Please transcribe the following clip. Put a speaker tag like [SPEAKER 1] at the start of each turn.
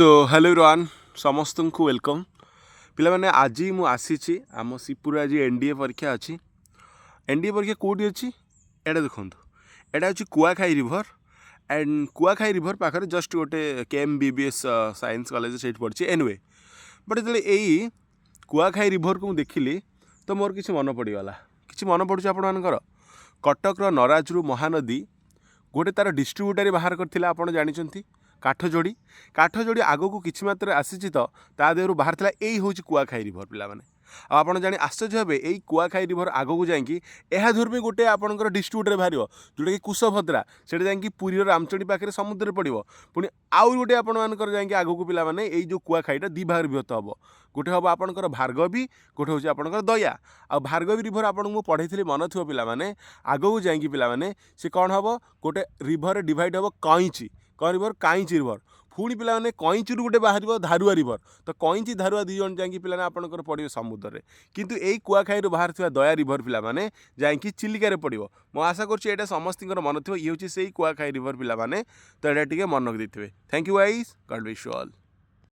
[SPEAKER 1] So hello everyone समस्त को welcome पिला माने आज मु आसी आम सीपुर आज एनडीए परीक्षा अच्छी एनडीए परीक्षा कौटी अच्छी एटा देखो एटा हूँ Kuakhai river and Kuakhai river पाखे जस्ट गोटे KMBBS साइंस कॉलेज से पढ़ी एनवे बट जो यही कुआखाई रिभर को देखिली तो मोर किसी मन पड़गला कि मन पड़ू आपर कटकर नराजरू महानदी गोटे तार डिस्ट्रीब्यूटर बाहर करथिला आपण जानिचंती काठजोड़ी आगो किछि मात्रा आसी तो ता देहरु बाहर थिला एई होची कुआखाई रिभर पिला माने आपण जानि आश्चर्य हेबे एई कुआखाई रिभर आगो को जाईकी एहा धुर में गोटे आपणकर डिस्ट्रीब्यूटर बाहरियो जोटा कि कुशभद्रा सेटा जाईकी पुरीर रामचंडी पाखे समुद्र पड़िबो पुणी आउ गोटे आपण मानकर जाईकी आगो को पिला माने एई जो कुआखाईटा दी भाग विभक्त हबो गोटे हम आपणकर भार्गवी गोटे होची आपणकर दया आ भार्गवी रिभर आपन को पढ़ाई मन थो पिला माने आगो को जाईकी पिला माने से कौन हबो गोटे रिभर डिवाइड हबो कईची कौन रिभर कईची रिभर पुणी पिला माने कईची गोटे बाहर धारुआ रिभर तो कईची धारुआ दी जन जाकि पिला आपणकर पड़े समुद्र में किंतु यही कुआखाई बाहर दया रिभर पिला माने जाकि चिलिका पड़ो मो आशा कर समस्त मन थो ये हूँ से कुआखाई रिभर पिला माने तो यहाँ टे मन देते thank you guys God bless you all.